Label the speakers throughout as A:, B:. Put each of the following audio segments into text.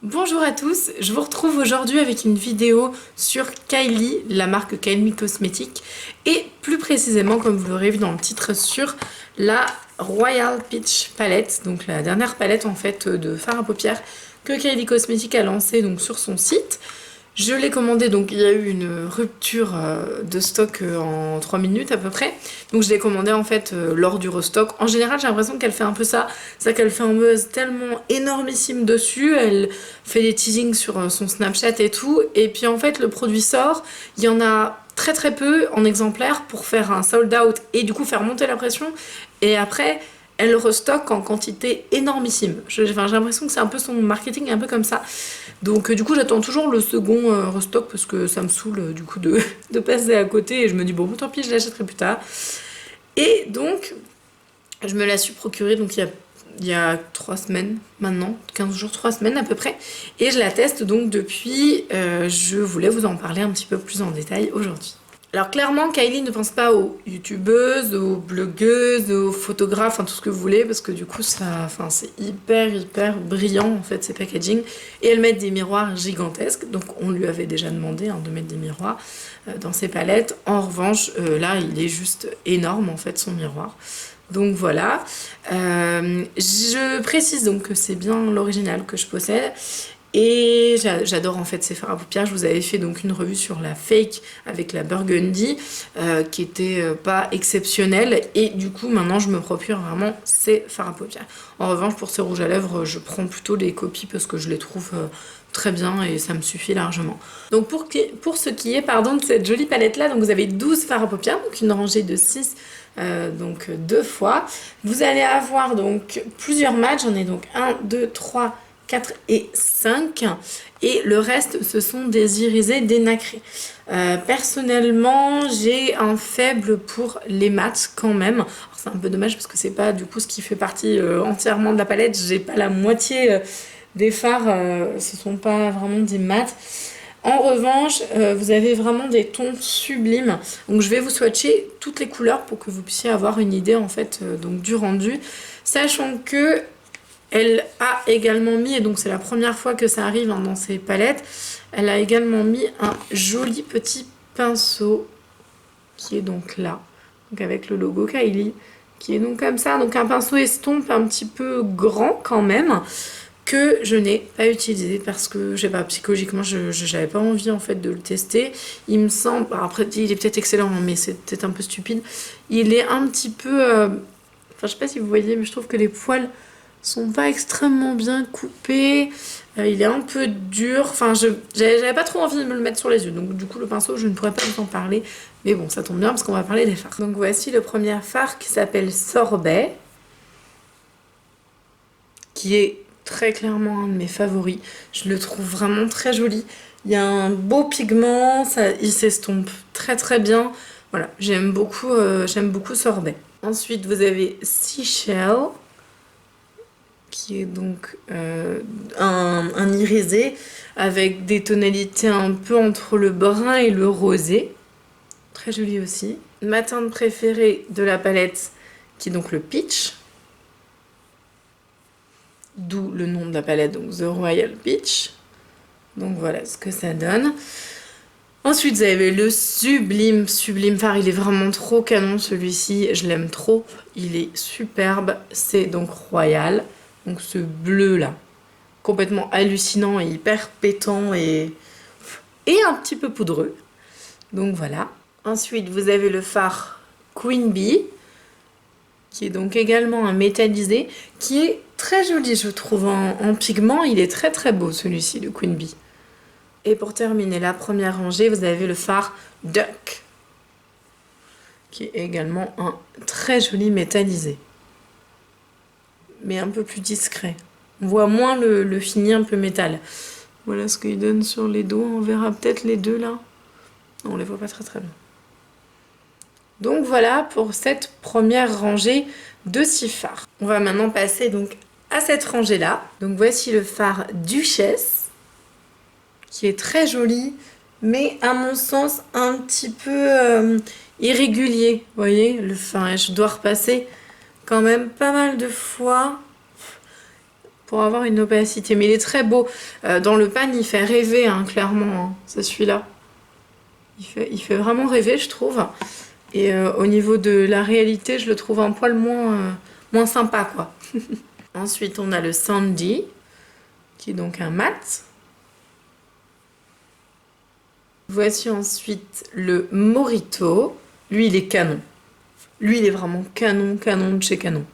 A: Bonjour à tous, je vous retrouve aujourd'hui avec une vidéo sur Kylie, la marque Kylie Cosmetics, et plus précisément, comme vous l'aurez vu dans le titre, sur la Royal Peach Palette, donc la dernière palette en fait de fard à paupières que Kylie Cosmetics a lancé donc sur son site. Je l'ai commandé, donc il y a eu une rupture de stock en 3 minutes à peu près. Donc je l'ai commandé en fait lors du restock. En général, j'ai l'impression qu'elle fait un peu ça. C'est qu'elle fait un buzz tellement énormissime dessus. Elle fait des teasings sur son Snapchat et tout. Et puis en fait, le produit sort. Il y en a très très peu en exemplaires pour faire un sold out et du coup faire monter la pression. Et après, elle restock en quantité énormissime. J'ai l'impression que c'est un peu son marketing, un peu comme ça. Donc du coup j'attends toujours le second restock parce que ça me saoule du coup de passer à côté et je me dis bon tant pis je l'achèterai plus tard. Et donc je me la suis procurée donc il y a 3 semaines maintenant, 15 jours, 3 semaines à peu près. Et je la teste donc depuis, je voulais vous en parler un petit peu plus en détail aujourd'hui. Alors clairement, Kylie ne pense pas aux youtubeuses, aux blogueuses, aux photographes, enfin tout ce que vous voulez, parce que du coup, c'est hyper brillant en fait ces packaging. Et elles mettent des miroirs gigantesques, donc on lui avait déjà demandé de mettre des miroirs dans ses palettes. En revanche, là, il est juste énorme en fait son miroir. Donc voilà. Je précise donc que c'est bien l'original que je possède. Et j'adore en fait ces fards à paupières. Je vous avais fait donc une revue sur la fake avec la Burgundy qui était pas exceptionnelle. Et du coup maintenant je me procure vraiment ces fards à paupières. En revanche pour ces rouges à lèvres je prends plutôt les copies parce que je les trouve très bien et ça me suffit largement. Donc pour ce qui est de cette jolie palette là, donc vous avez 12 fards à paupières, donc une rangée de 6 donc 2 fois. Vous allez avoir donc plusieurs matchs, j'en ai donc 1, 2, 3, 4 et 5 et le reste ce sont des irisés, des nacrés. Personnellement j'ai un faible pour les mats quand même. C'est un peu dommage parce que c'est pas du coup ce qui fait partie entièrement de la palette. J'ai pas la moitié des fards, ce sont pas vraiment des mats. En revanche, vous avez vraiment des tons sublimes. Donc je vais vous swatcher toutes les couleurs pour que vous puissiez avoir une idée en fait donc du rendu. Sachant que elle a également mis, et donc c'est la première fois que ça arrive dans ses palettes, elle a également mis un joli petit pinceau qui est donc là, donc avec le logo Kylie, qui est donc comme ça, donc un pinceau estompe un petit peu grand quand même, que je n'ai pas utilisé parce que, je sais pas, psychologiquement, j'avais pas envie en fait de le tester. Il me semble, après il est peut-être excellent, mais c'est peut-être un peu stupide, il est un petit peu, enfin je sais pas si vous voyez, mais je trouve que les poils sont pas extrêmement bien coupés, il est un peu dur, enfin j'avais pas trop envie de me le mettre sur les yeux, donc du coup le pinceau je ne pourrais pas vous en parler, mais bon ça tombe bien parce qu'on va parler des fards. Donc voici le premier fard qui s'appelle Sorbet, qui est très clairement un de mes favoris, je le trouve vraiment très joli, il y a un beau pigment, il s'estompe très bien, voilà, j'aime beaucoup Sorbet. Ensuite vous avez Seashell, qui est donc un irisé avec des tonalités un peu entre le brun et le rosé. Très joli aussi. Ma teinte préférée de la palette, qui est donc le peach. D'où le nom de la palette, donc The Royal Peach. Donc voilà ce que ça donne. Ensuite, vous avez le sublime fard. Il est vraiment trop canon celui-ci. Je l'aime trop. Il est superbe. C'est donc Royal. Donc ce bleu là, complètement hallucinant et hyper pétant et un petit peu poudreux. Donc voilà. Ensuite vous avez le fard Queen Bee, qui est donc également un métallisé, qui est très joli je trouve en pigment. Il est très beau celui-ci, le Queen Bee. Et pour terminer la première rangée, vous avez le fard Duck, qui est également un très joli métallisé, mais un peu plus discret. On voit moins le fini un peu métal. Voilà ce qu'il donne sur les dos. On verra peut-être les deux là. Non, on les voit pas très bien. Donc voilà pour cette première rangée de 6 fards. On va maintenant passer donc à cette rangée là. Donc voici le fard Duchesse, qui est très joli, mais à mon sens un petit peu irrégulier. Vous voyez, je dois repasser quand même pas mal de fois. pour avoir une opacité. Mais il est très beau. Dans le pan, il fait rêver, hein, clairement, hein, c'est celui-là. Il fait vraiment rêver, je trouve. Et au niveau de la réalité, je le trouve un poil moins sympa, quoi. Ensuite, on a le Sandy, qui est donc un mat. Voici ensuite le Morito. Lui, il est canon. Lui, il est vraiment canon de chez canon.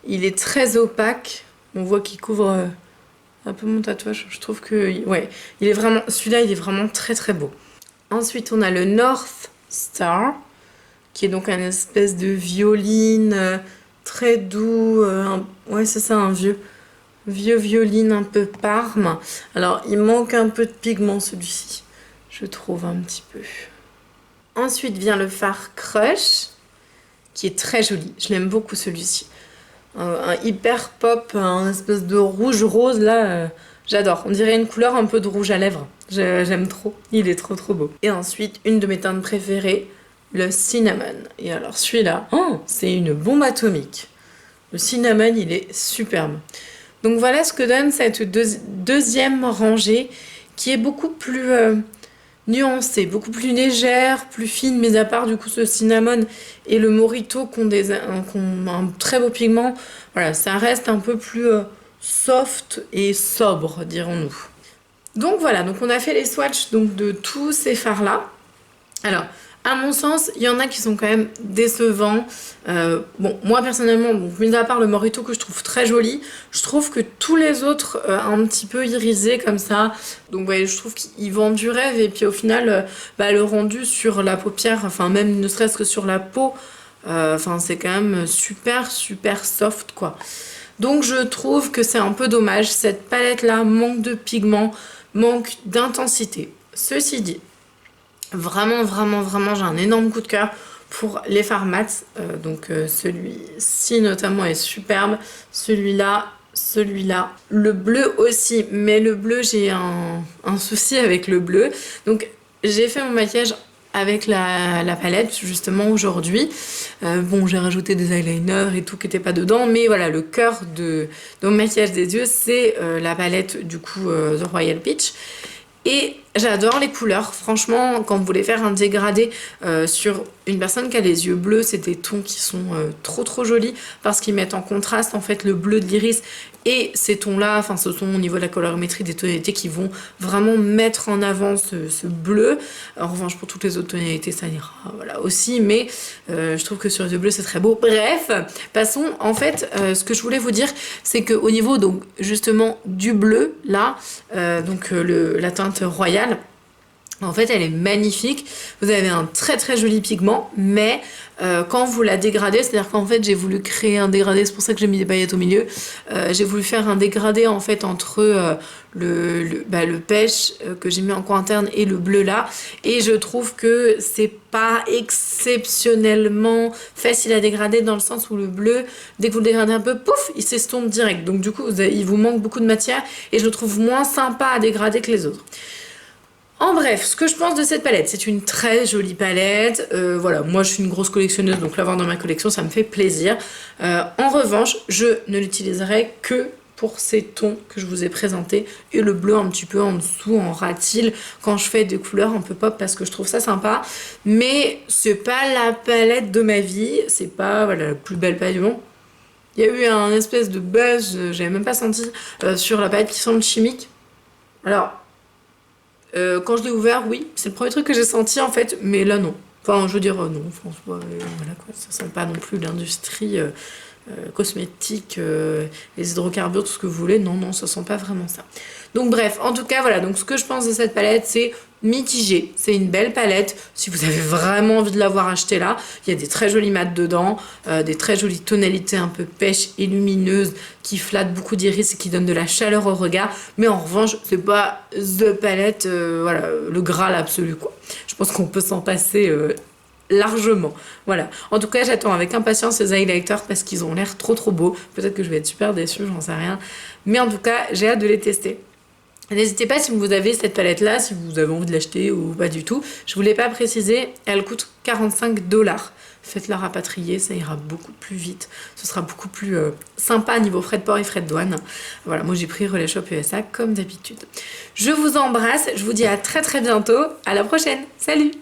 A: Il est très opaque. On voit qu'il couvre un peu mon tatouage. Je trouve que... Ouais, il est vraiment... Celui-là, il est vraiment très beau. Ensuite, on a le North Star, qui est donc un espèce de violine très doux. Ouais, c'est ça, un vieux violine un peu Parme. Alors, il manque un peu de pigment, celui-ci. Je trouve un petit peu. Ensuite vient le fard Crush, qui est très joli. Je l'aime beaucoup, celui-ci. Un hyper pop, un espèce de rouge rose, là, j'adore. On dirait une couleur un peu de rouge à lèvres. J'aime trop. Il est trop beau. Et ensuite, une de mes teintes préférées, le Cinnamon. Et alors, celui-là, c'est une bombe atomique. Le Cinnamon, il est superbe. Donc voilà ce que donne cette deuxième rangée, qui est beaucoup plus... nuancée, beaucoup plus légère, plus fine, mais à part du coup ce cinnamon et le morito qui ont un très beau pigment, voilà, ça reste un peu plus soft et sobre, dirons-nous. Donc voilà, donc on a fait les swatchs donc, de tous ces fards-là. Alors, à mon sens, il y en a qui sont quand même décevants. Bon, moi personnellement, bon, mis à part le Morito que je trouve très joli, je trouve que tous les autres un petit peu irisés comme ça. Donc ouais, je trouve qu'ils vendent du rêve et puis au final, le rendu sur la paupière, enfin même ne serait-ce que sur la peau, enfin c'est quand même super soft quoi. Donc je trouve que c'est un peu dommage. Cette palette là manque de pigment, manque d'intensité. Ceci dit, vraiment, j'ai un énorme coup de cœur pour les fards mat. Donc celui-ci notamment est superbe. Celui-là. Le bleu aussi, mais le bleu, j'ai un souci avec le bleu. Donc j'ai fait mon maquillage avec la palette justement aujourd'hui. Bon, j'ai rajouté des eyeliners et tout qui n'était pas dedans, mais voilà, le cœur de mon maquillage des yeux, c'est la palette du coup The Royal Peach. Et j'adore les couleurs, franchement, quand vous voulez faire un dégradé sur une personne qui a les yeux bleus, c'est des tons qui sont trop jolis parce qu'ils mettent en contraste en fait le bleu de l'iris et ces tons-là, enfin ce sont au niveau de la colorimétrie des tonalités qui vont vraiment mettre en avant ce bleu. En revanche, pour toutes les autres tonalités, ça ira voilà, aussi, mais je trouve que sur les yeux bleus, c'est très beau. Bref, passons, en fait, ce que je voulais vous dire, c'est qu'au niveau donc justement du bleu, là, donc la teinte royale, en fait, elle est magnifique. Vous avez un très joli pigment, mais quand vous la dégradez, c'est-à-dire qu'en fait, j'ai voulu créer un dégradé, c'est pour ça que j'ai mis des paillettes au milieu. J'ai voulu faire un dégradé en fait entre le pêche que j'ai mis en coin interne et le bleu là. Et je trouve que c'est pas exceptionnellement facile à dégrader dans le sens où le bleu, dès que vous le dégradez un peu, pouf, il s'estompe direct. Donc du coup, il vous manque beaucoup de matière et je le trouve moins sympa à dégrader que les autres. En bref, ce que je pense de cette palette, c'est une très jolie palette. Voilà, moi je suis une grosse collectionneuse, donc l'avoir dans ma collection, ça me fait plaisir. En revanche, je ne l'utiliserai que pour ces tons que je vous ai présentés et le bleu un petit peu en dessous, en ratil, quand je fais des couleurs un peu pop parce que je trouve ça sympa. Mais c'est pas la palette de ma vie, c'est pas voilà, la plus belle palette du monde. Il y a eu un espèce de buzz, j'avais même pas senti, sur la palette qui semble chimique. Alors... quand je l'ai ouvert, oui, c'est le premier truc que j'ai senti en fait, mais là non. Enfin, je veux dire, non, François, voilà quoi, ça sent pas non plus l'industrie cosmétique, les hydrocarbures, tout ce que vous voulez, non, ça sent pas vraiment ça. Donc bref, en tout cas, voilà, donc ce que je pense de cette palette, c'est mitigé. C'est une belle palette, si vous avez vraiment envie de l'avoir achetée là, il y a des très jolis mats dedans, des très jolies tonalités un peu pêche et lumineuses qui flattent beaucoup d'iris et qui donnent de la chaleur au regard, mais en revanche, c'est pas the palette, voilà, le Graal absolu quoi. Je pense qu'on peut s'en passer largement. Voilà. En tout cas, j'attends avec impatience ces highlighters parce qu'ils ont l'air trop beaux. Peut-être que je vais être super déçue, j'en sais rien. Mais en tout cas, j'ai hâte de les tester. N'hésitez pas si vous avez cette palette là, si vous avez envie de l'acheter ou pas du tout. Je vous l'ai pas précisé, elle coûte 45 $. Faites-la rapatrier, ça ira beaucoup plus vite. Ce sera beaucoup plus sympa niveau frais de port et frais de douane. Voilà, moi j'ai pris Relais Shop USA comme d'habitude. Je vous embrasse, je vous dis à très bientôt. À la prochaine. Salut!